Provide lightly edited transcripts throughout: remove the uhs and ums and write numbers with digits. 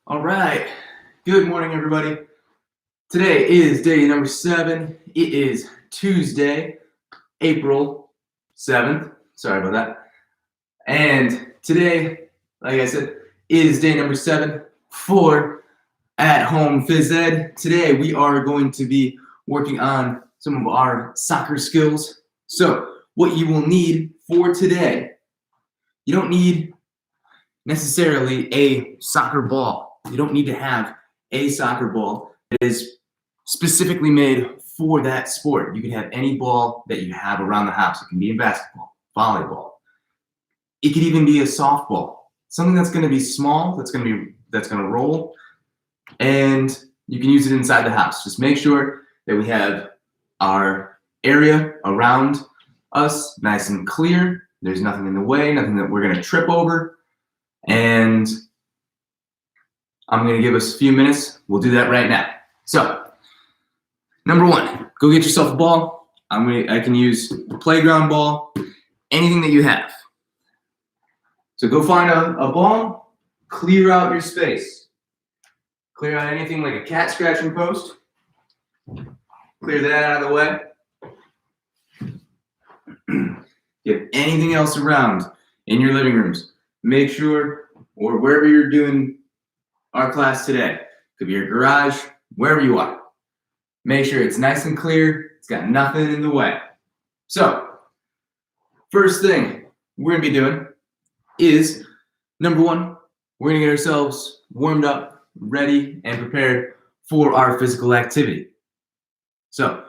All right. Good morning, everybody. Today is day number 7. It is Tuesday, April 7th. Sorry about that. And today, like I said, is day number 7 for At Home Phys Ed. Today, we are going to be working on some of our soccer skills. So, what you will need for today, you don't need necessarily a soccer ball. You don't need to have a soccer ball that is specifically made for that sport. You can have any ball that you have around the house. It can be a basketball, volleyball. It could even be a softball. Something that's going to be small, that's going to roll, and you can use it inside the house. Just make sure that we have our area around us nice and clear. There's nothing in the way, nothing that we're going to trip over. And I'm going to give us a few minutes. We'll do that right now. So, number 1, go get yourself a ball. I can use a playground ball, anything that you have. So go find a ball, clear out your space. Clear out anything like a cat scratching post. Clear that out of the way. If you have anything else around in your living rooms, make sure, or wherever you're doing our class today, could be your garage, wherever you are, make sure it's nice and clear, it's got nothing in the way. So, first thing we're going to be doing is, number 1, we're going to get ourselves warmed up, ready, and prepared for our physical activity. So,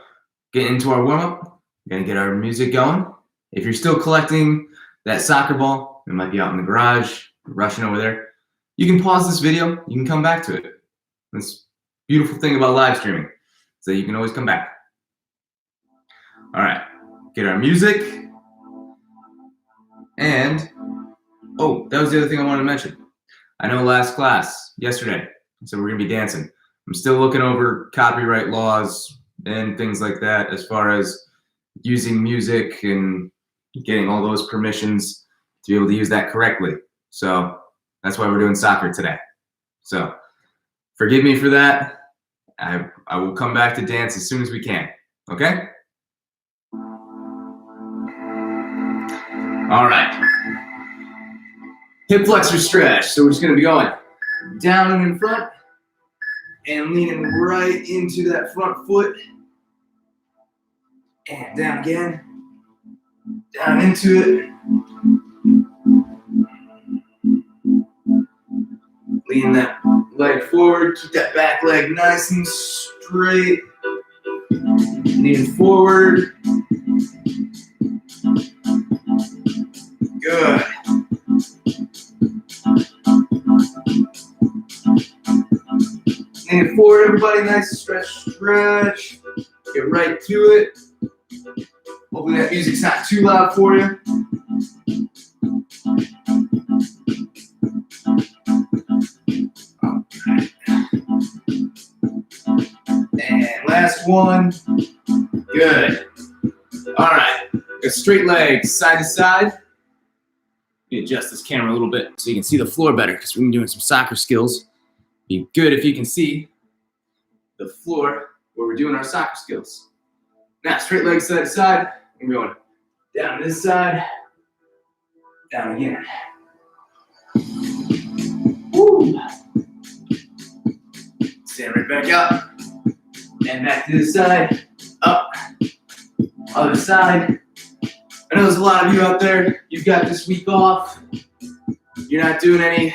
get into our warm-up, we're going to get our music going. If you're still collecting that soccer ball, it might be out in the garage, rushing over there, you can pause this video, you can come back to it. This beautiful thing about live streaming, so you can always come back. All right, get our music. And, oh, that was the other thing I wanted to mention. I know last class, yesterday, so we're gonna be dancing. I'm still looking over copyright laws and things like that as far as using music and getting all those permissions to be able to use that correctly. So that's why we're doing soccer today. So forgive me for that. I will come back to dance as soon as we can. Okay? All right. Hip flexor stretch. So we're just going to be going down and in front and leaning right into that front foot. And down again. Down into it. Lean that leg forward, keep that back leg nice and straight. Lean forward. Good. Lean forward, everybody, nice stretch. Get right to it. Hopefully that music's not too loud for you. And last one. Good. All right. Got straight legs side to side. Let me adjust this camera a little bit so you can see the floor better because we're doing some soccer skills. Be good if you can see the floor where we're doing our soccer skills. Now, straight legs side to side. We're going down this side, down again. Woo. Stand right back up. And back to this side, up, other side. I know there's a lot of you out there, you've got this week off. You're not doing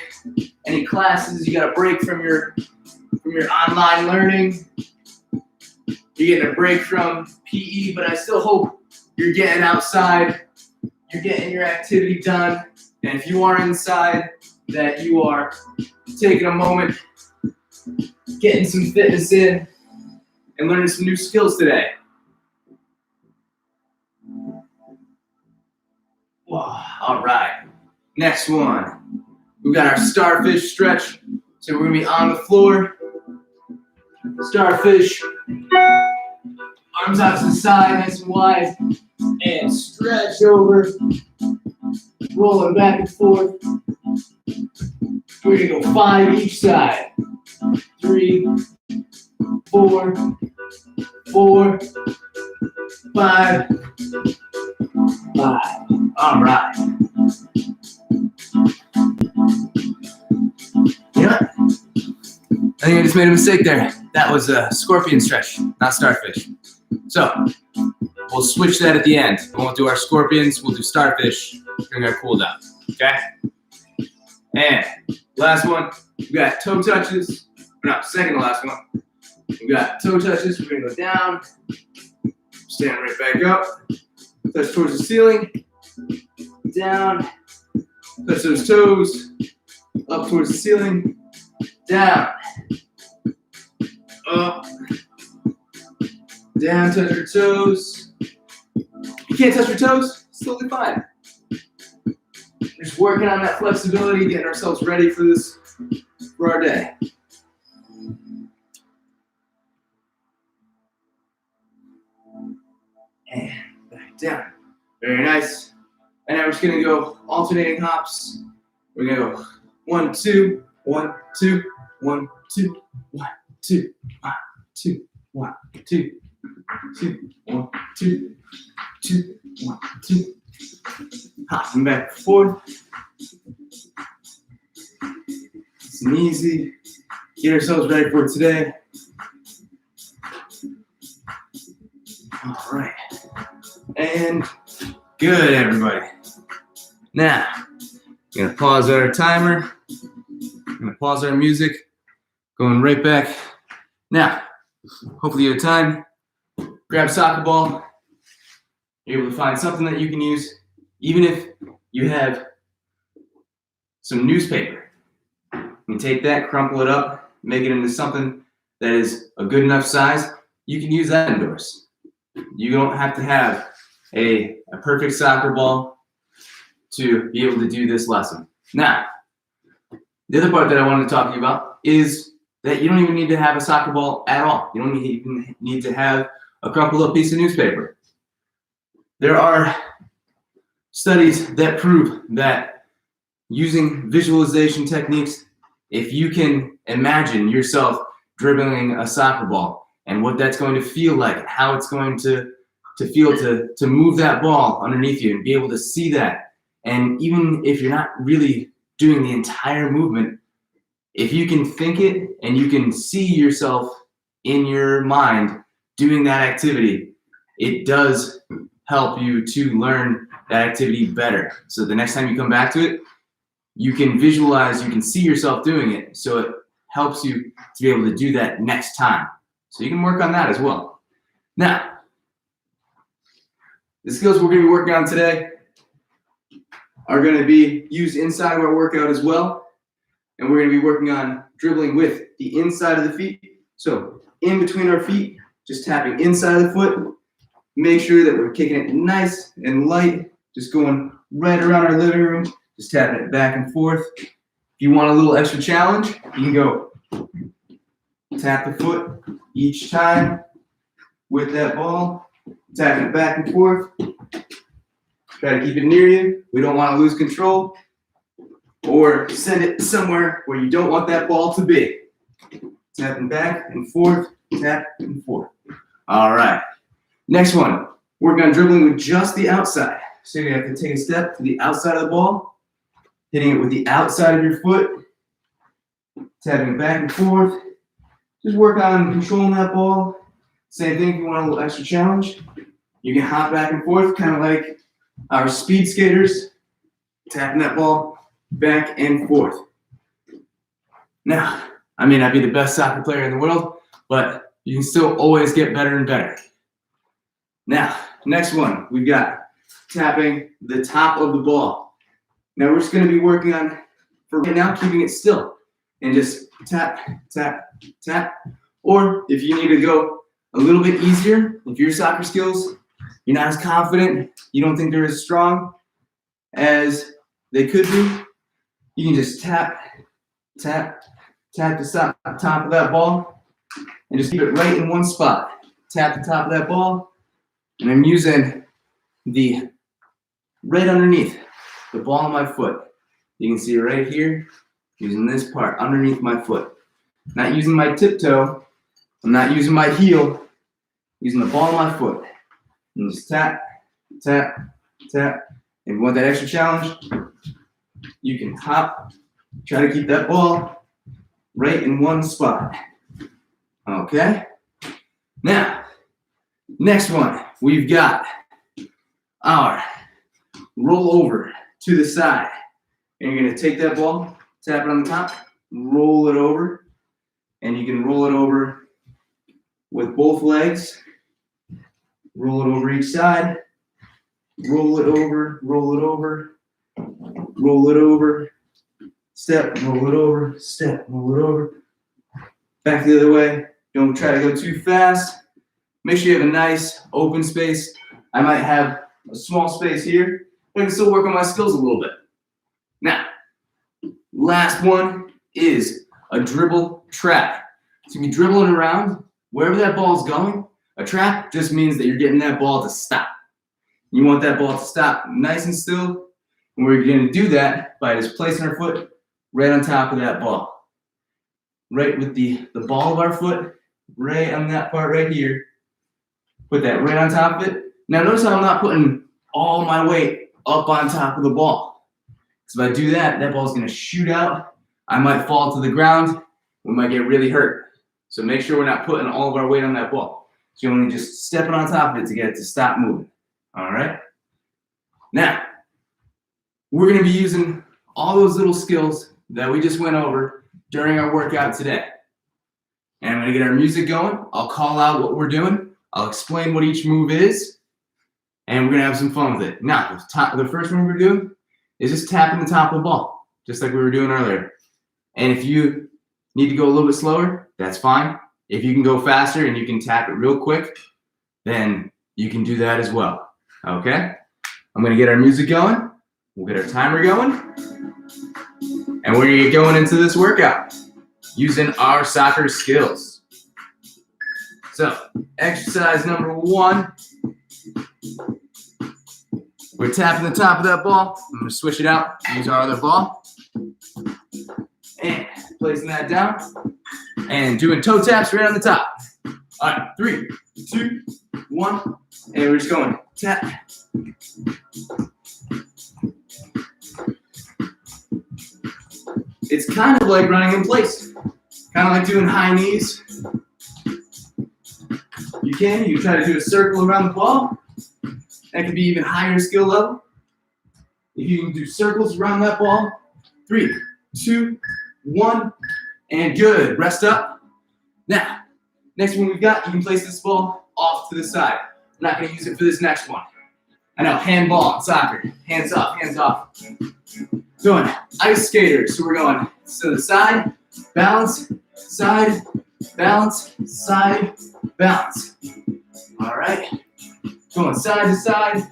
any classes, you got a break from your online learning. You're getting a break from PE, but I still hope you're getting outside, you're getting your activity done. And if you are inside, that you are taking a moment, getting some fitness in, and learning some new skills today. Wow. All right. Next one. We've got our starfish stretch. So we're going to be on the floor. Starfish. Arms out to the side, nice and wide. And stretch over. Rolling back and forth. We're gonna go 5 each side. 3, 4, 4, 5, 5. All right. Yeah. I think I just made a mistake there. That was a scorpion stretch, not starfish. So we'll switch that at the end. We won't do our scorpions. We'll do starfish during our cool down. Okay. And last one. We got toe touches. No, second to last one. We got toe touches. We're gonna go down, stand right back up, touch towards the ceiling, down, touch those toes, up towards the ceiling, down, up, down, touch your toes. If you can't touch your toes, it's totally fine. Just working on that flexibility, getting ourselves ready for this, for our day. And back down. Very nice. And now we're just gonna go alternating hops. We're gonna go 1, 2, 1, 2, 1, 2, 1, 2, 1, 2, 1, 2, 2, 1, 2, 2, 1, 2. Hop and back and forth. It's an easy. Get ourselves ready for today. All right. And good, everybody. Now, I'm gonna pause our timer. I'm gonna pause our music. Going right back. Now, hopefully you have time. Grab a soccer ball. You're able to find something that you can use, even if you have some newspaper. You can take that, crumple it up, make it into something that is a good enough size. You can use that indoors. You don't have to have a perfect soccer ball to be able to do this lesson. Now, the other part that I wanted to talk to you about is that you don't even need to have a soccer ball at all. You don't even need to have a crumpled up piece of newspaper. There are studies that prove that using visualization techniques, if you can imagine yourself dribbling a soccer ball and what that's going to feel like, how it's going to feel to move that ball underneath you and be able to see that. And even if you're not really doing the entire movement, if you can think it and you can see yourself in your mind doing that activity, it does help you to learn that activity better. So the next time you come back to it, you can visualize, you can see yourself doing it. So it helps you to be able to do that next time. So you can work on that as well. Now, the skills we're going to be working on today are going to be used inside of our workout as well. And we're going to be working on dribbling with the inside of the feet. So in between our feet, just tapping inside of the foot. Make sure that we're kicking it nice and light, just going right around our living room, just tapping it back and forth. If you want a little extra challenge, you can go tap the foot each time with that ball, tapping it back and forth. Try to keep it near you. We don't want to lose control or send it somewhere where you don't want that ball to be. Tapping back and forth, tap and forth. All right. Next one, work on dribbling with just the outside. So you have to take a step to the outside of the ball, hitting it with the outside of your foot, tapping back and forth. Just work on controlling that ball. Same thing if you want a little extra challenge. You can hop back and forth, kind of like our speed skaters, tapping that ball back and forth. Now, I may not be the best soccer player in the world, but you can still always get better and better. Now, next one, we've got tapping the top of the ball. Now we're just going to be working on, for right now, keeping it still and just tap, tap, tap. Or if you need to go a little bit easier, if your soccer skills, you're not as confident, you don't think they're as strong as they could be, you can just tap, tap, tap the top of that ball and just keep it right in one spot. Tap the top of that ball. And I'm using the right underneath the ball of my foot. You can see right here. using this part underneath my foot. Not using my tiptoe. I'm not using my heel. Using the ball of my foot. And just tap, tap, tap. If you want that extra challenge, you can hop. Try to keep that ball right in one spot. Okay? Now, next one, we've got our roll over to the side. And you're going to take that ball, tap it on the top, roll it over. And you can roll it over with both legs. Roll it over each side. Roll it over, roll it over, roll it over. Step, roll it over, step, roll it over. Back the other way. Don't try to go too fast. Make sure you have a nice open space. I might have a small space here, but I can still work on my skills a little bit. Now, last one is a dribble trap. So you be dribbling around wherever that ball is going. A trap just means that you're getting that ball to stop. You want that ball to stop nice and still. And we're going to do that by just placing our foot right on top of that ball. Right with the ball of our foot, right on that part right here. Put that right on top of it. Now notice how I'm not putting all my weight up on top of the ball. Because if I do that, that ball's going to shoot out. I might fall to the ground. We might get really hurt. So make sure we're not putting all of our weight on that ball. So you're only just stepping on top of it to get it to stop moving. All right? Now, we're going to be using all those little skills that we just went over during our workout today. And I'm going to get our music going. I'll call out what we're doing. I'll explain what each move is. And we're going to have some fun with it. Now, the first one we're doing is just tapping the top of the ball, just like we were doing earlier. And if you need to go a little bit slower, that's fine. If you can go faster and you can tap it real quick, then you can do that as well. Okay? I'm going to get our music going. We'll get our timer going. And we're going to get going into this workout using our soccer skills. So, exercise number 1. We're tapping the top of that ball. I'm going to switch it out, use our other ball. And placing that down. And doing toe taps right on the top. All right, 3, 2, 1. And we're just going tap. It's kind of like running in place. Kind of like doing high knees. You can try to do a circle around the ball. That could be even higher skill level. If you can do circles around that ball. 3, 2, 1. And good. Rest up. Now, next one we've got, you can place this ball off to the side. I'm not going to use it for this next one. I know, handball, soccer. Hands up, hands off. Doing ice skaters. So we're going to the side, balance, side, balance, side, balance. All right. Going side to side.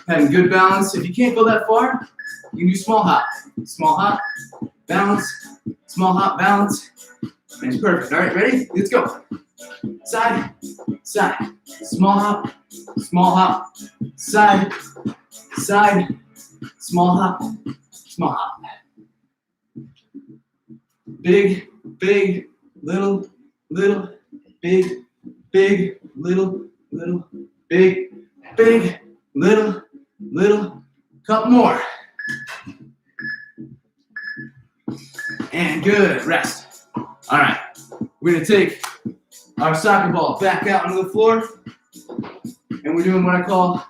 Having good balance. If you can't go that far, you can do small hop. Small hop, balance, small hop, balance. And it's perfect. All right, ready? Let's go. Side, side, small hop, side, side, small hop, small hop. Big, big, little, little, big, big, little, little, big, big, little, little. Couple more. And good. Rest. All right. We're going to take our soccer ball back out onto the floor. And we're doing what I call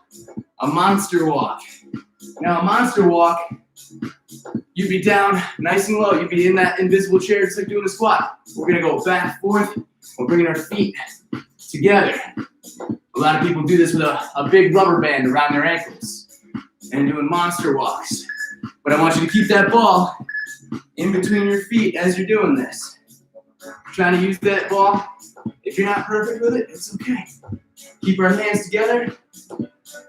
a monster walk. Now, a monster walk, you'd be down nice and low. You'd be in that invisible chair just like doing a squat. We're going to go back and forth. We're bringing our feet together. A lot of people do this with a big rubber band around their ankles and doing monster walks. But I want you to keep that ball in between your feet as you're doing this. Trying to use that ball. If you're not perfect with it, it's okay. Keep our hands together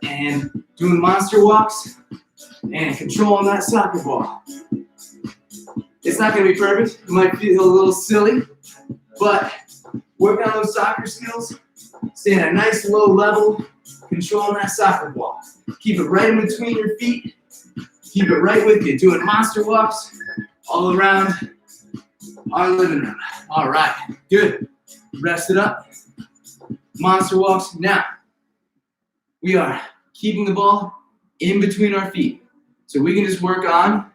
and doing monster walks and controlling that soccer ball. It's not going to be perfect. It might feel a little silly, but work on those soccer skills. Stay at a nice low level, controlling that soccer ball. Keep it right in between your feet. Keep it right with you. Doing monster walks all around our living room. All right, good. Rest it up. Monster walks. Now, we are keeping the ball in between our feet. So we can just work on,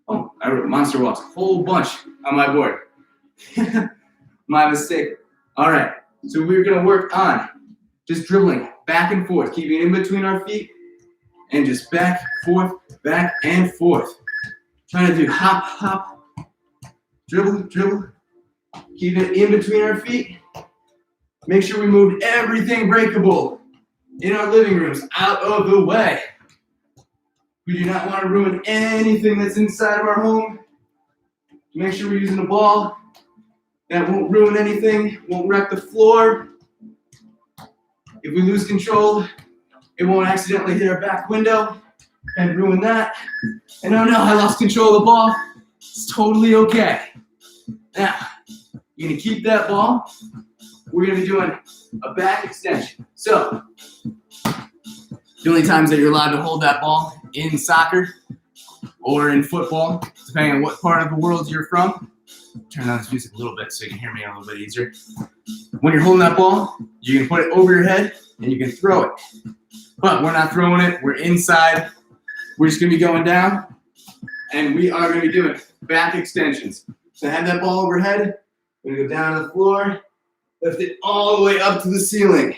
oh, I wrote monster walks, a whole bunch on my board. My mistake. All right, so we're gonna work on just dribbling back and forth, keeping it in between our feet, and just back and forth. Trying to do hop, hop, dribble, dribble. Keep it in between our feet. Make sure we move everything breakable in our living rooms out of the way. We do not want to ruin anything that's inside of our home. Make sure we're using a ball that won't ruin anything, won't wreck the floor. If we lose control, it won't accidentally hit our back window and ruin that. And oh no, I lost control of the ball. It's totally okay. Now, you're gonna keep that ball. We're gonna be doing a back extension. So, the only times that you're allowed to hold that ball in soccer or in football, depending on what part of the world you're from. Turn down this music a little bit so you can hear me a little bit easier. When you're holding that ball, you can put it over your head and you can throw it. But we're not throwing it, we're inside. We're just gonna be going down and we are gonna be doing back extensions. So have that ball overhead, we're gonna go down to the floor, lift it all the way up to the ceiling.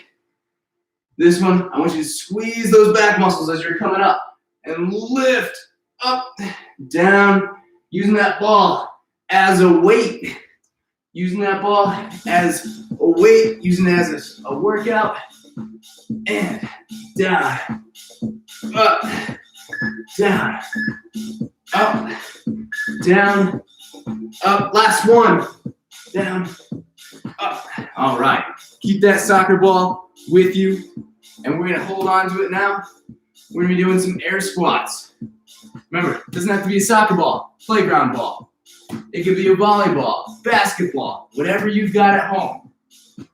This one, I want you to squeeze those back muscles as you're coming up and lift up, down, using that ball as a weight. Using that ball as a weight, using it as a workout. And down, up, down, up, down, up. Last one. Down, up. All right. Keep that soccer ball with you. And we're going to hold on to it now. We're going to be doing some air squats. Remember, it doesn't have to be a soccer ball, playground ball. It could be a volleyball, basketball, whatever you've got at home.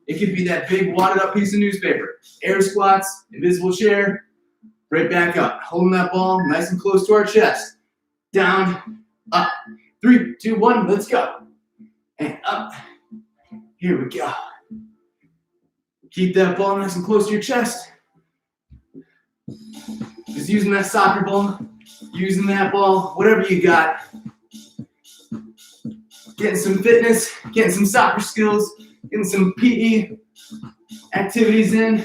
It could be that big wadded up piece of newspaper. Air squats, invisible chair, right back up. Holding that ball nice and close to our chest. Down, up. 3, 2, 1, let's go. And up. Here we go. Keep that ball nice and close to your chest. Just using that soccer ball, using that ball, whatever you got. Getting some fitness, getting some soccer skills, getting some PE activities in.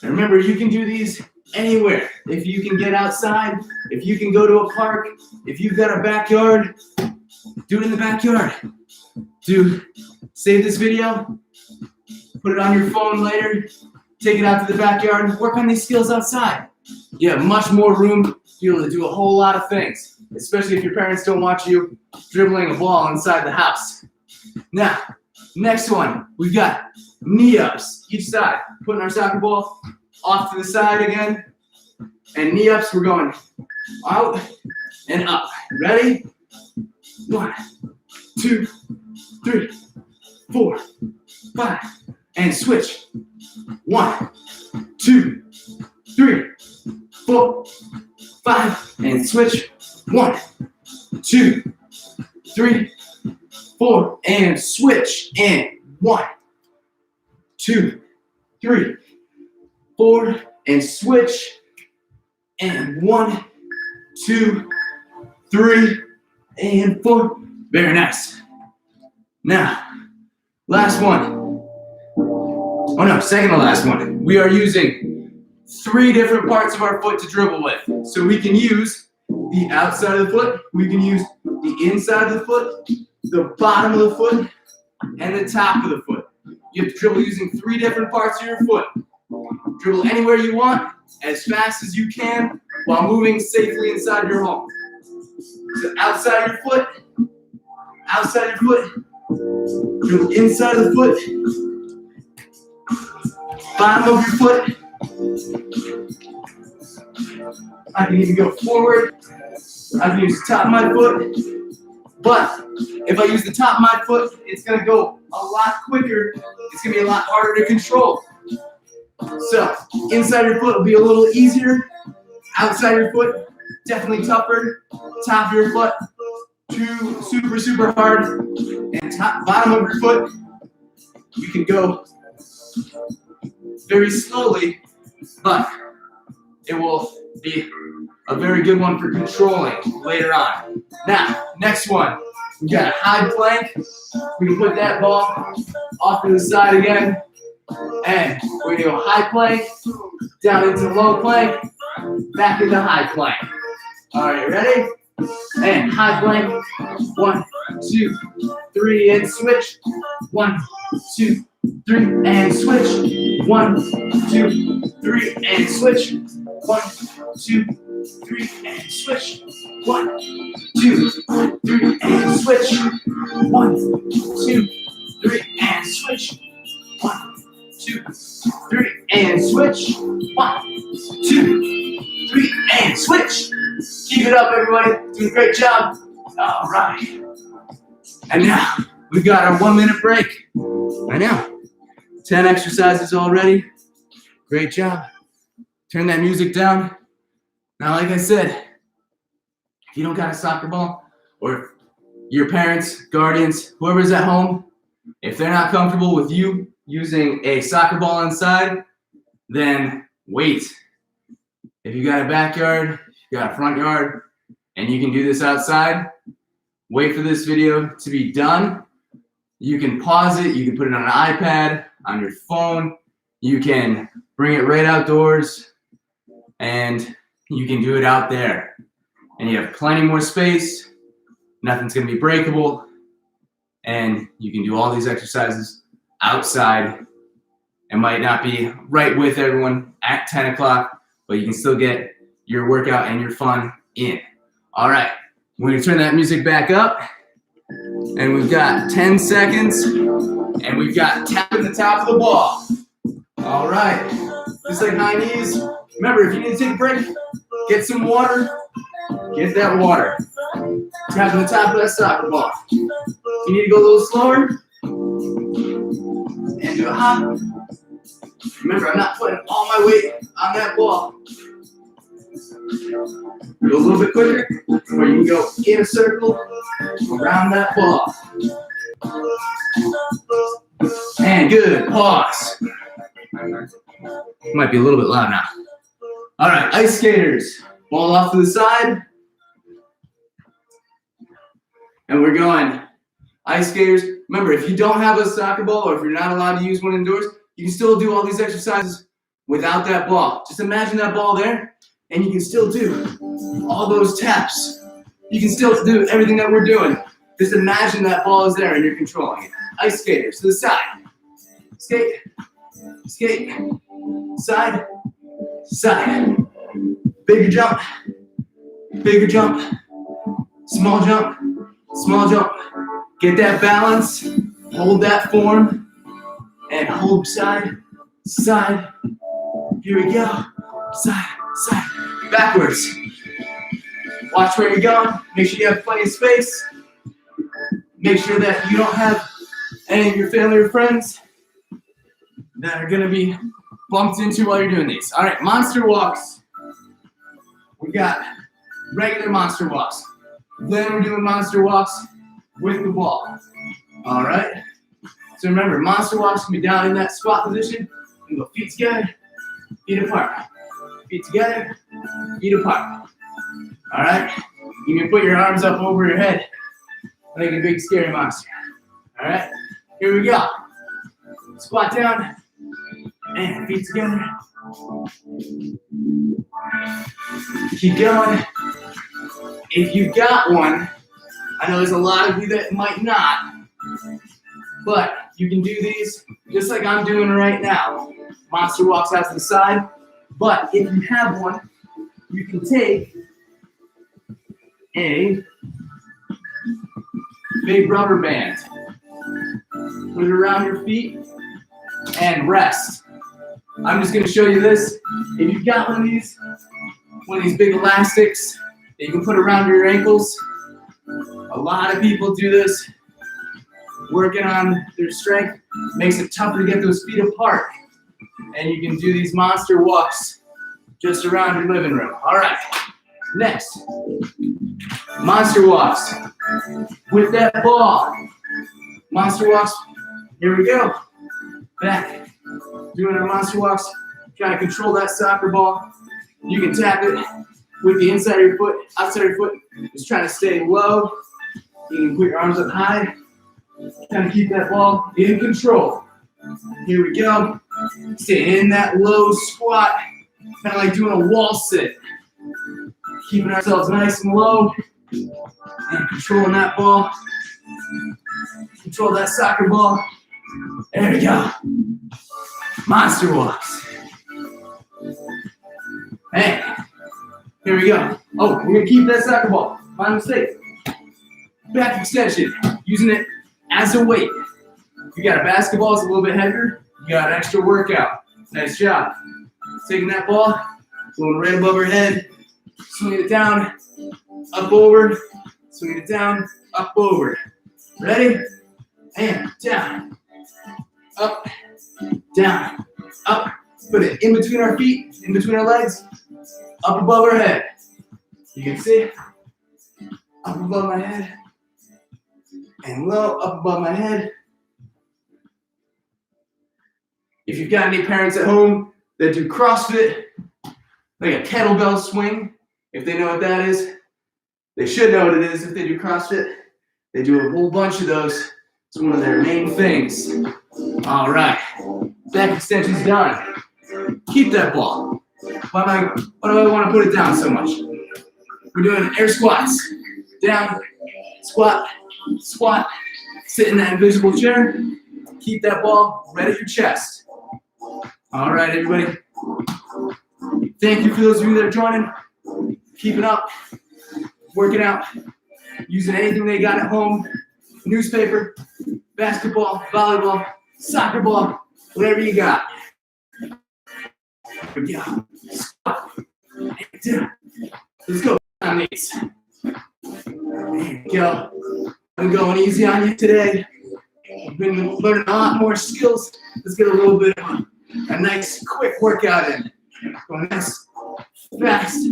And remember, you can do these anywhere. If you can get outside, if you can go to a park, if you've got a backyard, do it in the backyard. Save this video, put it on your phone later, take it out to the backyard, and work on these skills outside. You have much more room to be able to do a whole lot of things, especially if your parents don't want you dribbling a ball inside the house. Now, next one, we've got knee ups each side. Putting our soccer ball off to the side again. And knee ups, we're going out and up. Ready? 1, 2, 3, 4, 5. And switch. 1, 2, 3, 4, 5. And switch. 1, 2, 3, 4. And switch. And 1, 2, 3, 4. And switch. And 1, 2, 3, and 4. Very nice. Now, last one. Oh no, second to last one. We are using 3 different parts of our foot to dribble with. So we can use the outside of the foot, we can use the inside of the foot, the bottom of the foot, and the top of the foot. You have to dribble using 3 different parts of your foot. Dribble anywhere you want, as fast as you can, while moving safely inside your home. So outside your foot, dribble inside of the foot, bottom of your foot. I can even go forward. I can use the top of my foot. But if I use the top of my foot, it's going to go a lot quicker. It's going to be a lot harder to control. So inside your foot will be a little easier. Outside your foot definitely tougher. Top of your foot, too super hard, and bottom of your foot, you can go very slowly, but it will be a very good one for controlling later on. Now, next one, we got a high plank. We can put that ball off to the side again, and we're gonna go high plank, down into low plank, back into high plank. All right, ready? And high plank, 1, 2, 3, and switch. 1, 2, 3, and switch. 1, 2, 3, and switch. 1, 2, 3, and switch. 1, 2, 3, and switch. 1, 2, 3, and switch. 1, 2, 3, and switch. 1, 2, 3, and switch. Keep it up, everybody. Doing a great job. All right. And now we've got our 1 minute break. I know. 10 exercises already. Great job. Turn that music down. Now, like I said, if you don't got a soccer ball, or your parents, guardians, whoever's at home, if they're not comfortable with you using a soccer ball inside, then wait. If you got a backyard, you got a front yard, and you can do this outside, wait for this video to be done. You can pause it, you can put it on an iPad, on your phone, you can bring it right outdoors, and you can do it out there. And you have plenty more space, nothing's gonna be breakable, and you can do all these exercises outside. It might not be right with everyone at 10 o'clock, but you can still get your workout and your fun in. All right, we're gonna turn that music back up, and we've got 10 seconds, and we've got tapping the top of the ball. All right, just like high knees. Remember, if you need to take a break, get some water, get that water. Tapping the top of that soccer ball. You need to go a little slower, and do a hop. Remember, I'm not putting all my weight on that ball. Go a little bit quicker, or you can go in a circle around that ball. And good, pause. Might be a little bit loud now. All right, ice skaters. Ball off to the side. And we're going ice skaters. Remember, if you don't have a soccer ball, or if you're not allowed to use one indoors, you can still do all these exercises without that ball. Just imagine that ball there, and you can still do all those taps. You can still do everything that we're doing. Just imagine that ball is there and you're controlling it. Ice skaters to the side. Skate, skate, side, side. Bigger jump, small jump, small jump. Get that balance, hold that form, and hold side, side. Here we go, side, side, backwards. Watch where you're going, make sure you have plenty of space. Make sure that you don't have any of your family or friends that are gonna be bumped into while you're doing these. All right, monster walks. We got regular monster walks. Then we're doing monster walks with the ball. All right, so remember, monster walks can be down in that squat position. You go feet together, feet apart. Feet together, feet apart. All right, you can put your arms up over your head like a big scary monster. All right, here we go. Squat down and feet together. Keep going. If you got one, I know there's a lot of you that might not, but you can do these just like I'm doing right now. Monster walks out to the side, but if you have one, you can take a big rubber band, put it around your feet, and rest. I'm just gonna show you this. If you've got one of these big elastics that you can put around your ankles, a lot of people do this, working on their strength, makes it tougher to get those feet apart. And you can do these monster walks just around your living room. All right, Next, monster walks with that ball. Monster walks, here we go. Back, doing our monster walks, trying to control that soccer ball. You can tap it with the inside of your foot, outside of your foot. Just trying to stay low. You can put your arms up high. Trying to keep that ball in control. Here we go. Stay in that low squat, kind of like doing a wall sit. Keeping ourselves nice and low and controlling that ball. Control that soccer ball. There we go. Monster walks. Hey, here we go. Oh, we're gonna keep that soccer ball. My mistake. Back extension, using it as a weight. If you got a basketball, it's a little bit heavier. You got an extra workout. Nice job. Taking that ball, going right above her head, swinging it down, up over, swinging it down, up over. Ready? And down, up, down, up. Put it in between our feet, in between our legs, up above our head. You can see, up above my head, and low, up above my head. If you've got any parents at home that do CrossFit, like a kettlebell swing, if they know what that is, they should know what it is if they do CrossFit. They do a whole bunch of those. It's one of their main things. All right, back extension's done. Keep that ball. Why do I want to put it down so much? We're doing air squats. Down, squat, squat. Sit in that invisible chair. Keep that ball right at your chest. All right, everybody. Thank you for those of you that are joining. Keeping up, working out, using anything they got at home. Newspaper, basketball, volleyball, soccer ball, whatever you got. Here we go. Let's go on these. There we go. I'm going easy on you today. I've been learning a lot more skills. Let's get a little bit of a nice quick workout in. Go nice, fast,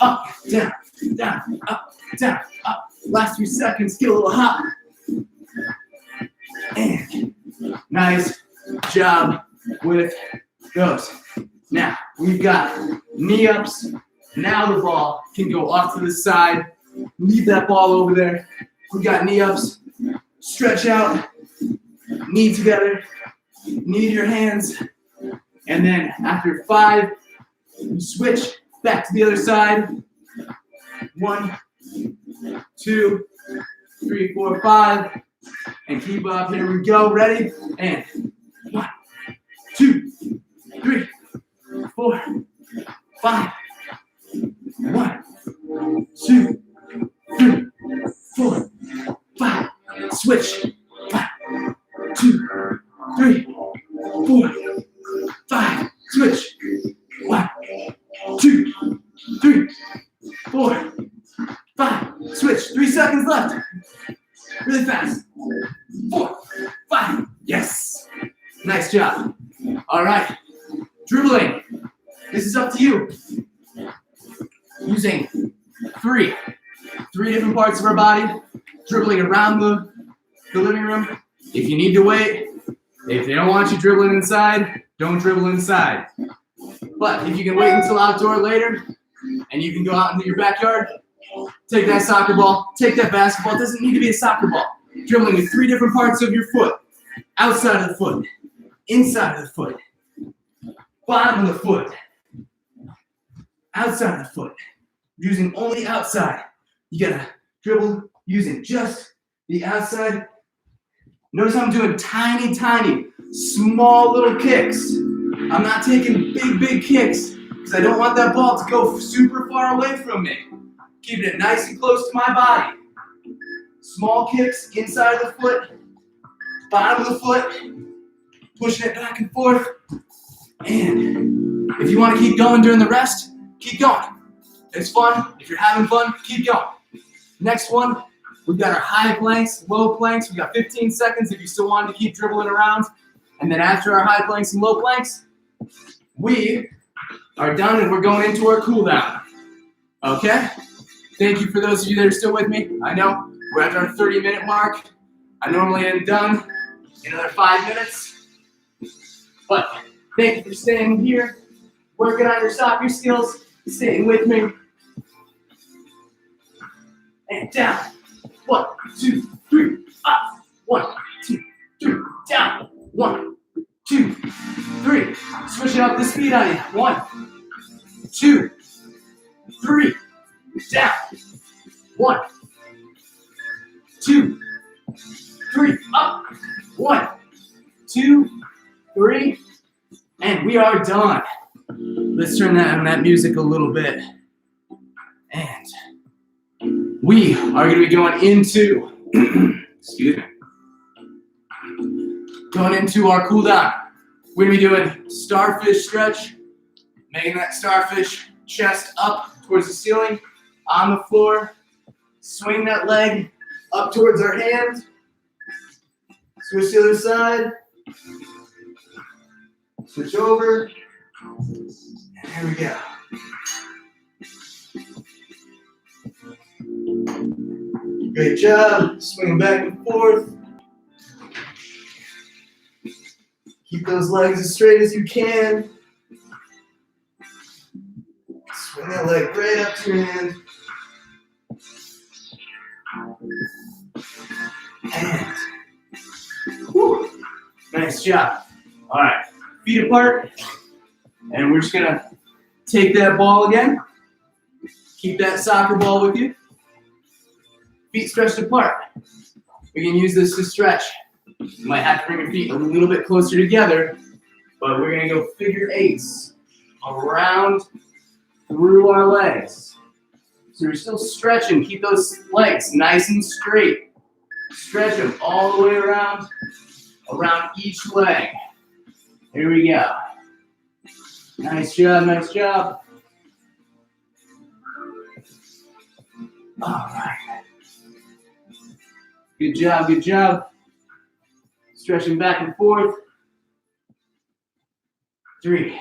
up, down, down, up, down, up. Last few seconds, get a little hot. And nice job with those. Now, we've got knee ups. Now the ball can go off to the side. Leave that ball over there. We got knee ups. Stretch out. Knee together. Knee to your hands. And then after 5, you switch back to the other side. 1, 2, 3, 4, 5. And keep up. Here we go. Ready? And 1, 2, 3, 4, 5. 1, 2, 3, 4, 5. Switch. 1, 2, 3, 4, 5. Switch. 1, 2, 3, 4, 5. Switch. 3 seconds left. Really fast. 4, 5. Yes. Nice job. All right. Dribbling. This is up to you. Using three different parts of our body. Dribbling around the living room. If you need to wait, if they don't want you dribbling inside, don't dribble inside. But if you can wait until outdoor later, and you can go out into your backyard, take that soccer ball, take that basketball. It doesn't need to be a soccer ball. Dribbling with 3 different parts of your foot. Outside of the foot, inside of the foot, bottom of the foot, outside of the foot. Using only outside. You gotta dribble using just the outside. Notice I'm doing tiny, small little kicks. I'm not taking big kicks because I don't want that ball to go super far away from me. Keeping it nice and close to my body. Small kicks inside of the foot, bottom of the foot, pushing it back and forth. And if you want to keep going during the rest, keep going. It's fun. If you're having fun, keep going. Next one, we've got our high planks, low planks. We've got 15 seconds if you still want to keep dribbling around. And then after our high planks and low planks, we are done and we're going into our cool down. Okay. Thank you for those of you that are still with me. I know we're at our 30-minute mark. I normally am done in another 5 minutes. But thank you for staying here, working on your soccer skills, staying with me. And down. 1, 2, 3, up. 1, 2, 3, down. 1, 2, 3. Switching up the speed on you. 1, 2, 3, down. 1, 2, 3, up. 1, 2, 3, and we are done. Let's turn that music a little bit. And we are going to be going into, excuse me, going into our cool down. We're going to be doing starfish stretch, making that starfish chest up towards the ceiling, on the floor, swing that leg up towards our hand, switch to the other side, switch over, and there we go. Great job, swinging back and forth. Keep those legs as straight as you can. Swing that leg right up to your hand. And, whew, nice job. All right, feet apart. And we're just gonna take that ball again. Keep that soccer ball with you. Feet stretched apart. We can use this to stretch. You might have to bring your feet a little bit closer together, but we're gonna go figure eights around through our legs. So you're still stretching. Keep those legs nice and straight. Stretch them all the way around each leg. Here we go. Nice job, nice job. All right. Good job, good job. Stretching back and forth. 3,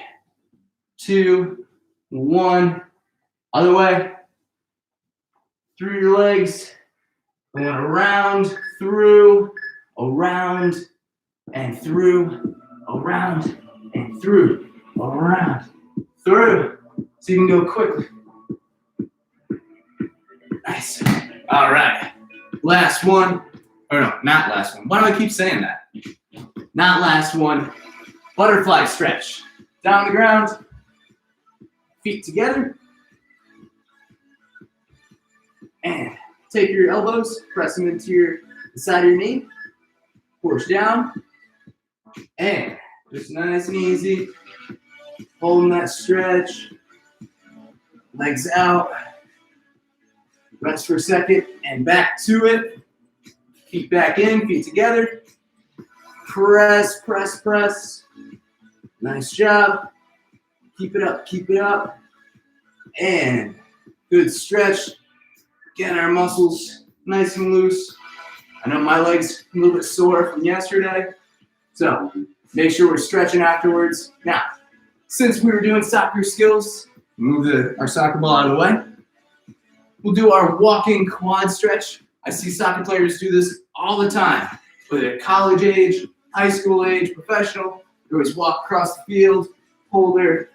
2, 1. Other way. Through your legs. Going around, through, around, and through, around, and through, around, through. So you can go quickly. Nice. All right. Last one. Or no, not last one. Why do I keep saying that? Not last one. Butterfly stretch. Down on the ground. Feet together. And take your elbows, press them into the side of your knee. Push down. And just nice and easy. Holding that stretch. Legs out. Rest for a second and back to it. Feet back in, feet together. Press, press, press. Nice job. Keep it up, keep it up. And good stretch. Getting our muscles nice and loose. I know my legs a little bit sore from yesterday. So make sure we're stretching afterwards. Now, since we were doing soccer skills, move our soccer ball out of the way. We'll do our walking quad stretch. I see soccer players do this all the time, whether at college age, high school age, professional. They always walk across the field, pull their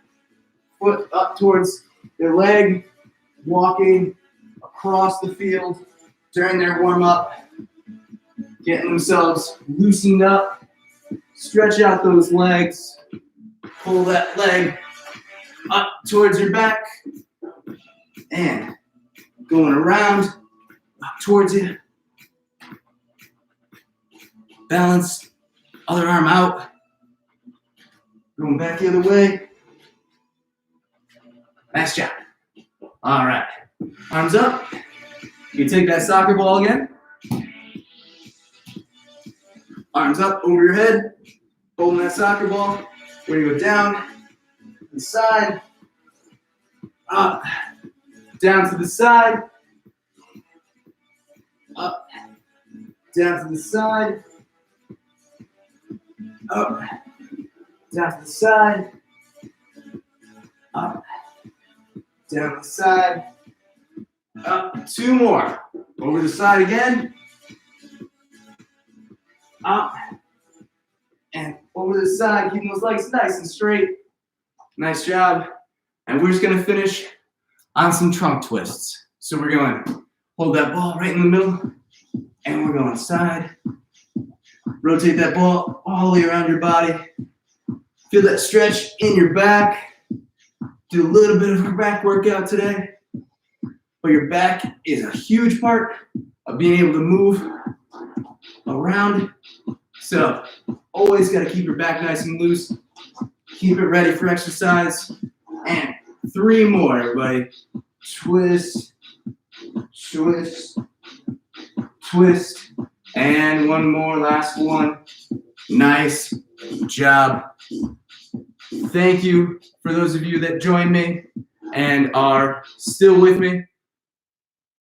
foot up towards their leg, walking across the field during their warm-up, getting themselves loosened up, stretch out those legs, pull that leg up towards your back, and going around, up towards you. Balance, other arm out. Going back the other way. Nice job. All right, arms up. You take that soccer ball again. Arms up over your head, holding that soccer ball. We're gonna go down, to the side, up, down to the side, up, down to the side, up, down to the side, up, down to the side, Up, 2 more. Over the side again. Up, and over the side, keeping those legs nice and straight. Nice job. And we're just gonna finish on some trunk twists. So we're going to hold that ball right in the middle, and we're going side. Rotate that ball all the way around your body. Feel that stretch in your back. Do a little bit of a back workout today. But your back is a huge part of being able to move around. So always got to keep your back nice and loose. Keep it ready for exercise. And 3 more, everybody. Twist, twist, twist. And 1 more, last one. Nice job. Thank you for those of you that joined me and are still with me.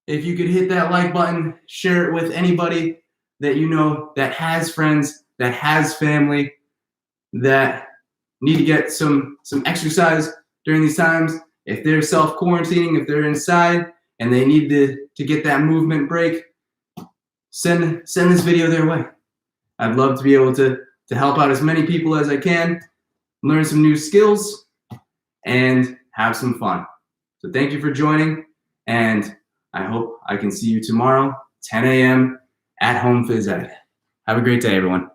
If you could hit that like button, share it with anybody that you know that has friends, that has family, that need to get some exercise during these times. If they're self-quarantining, if they're inside and they need to get that movement break, send this video their way. I'd love to be able to help out as many people as I can, learn some new skills, and have some fun. So thank you for joining, and I hope I can see you tomorrow, 10 a.m. at home Phys Ed. Have a great day, everyone.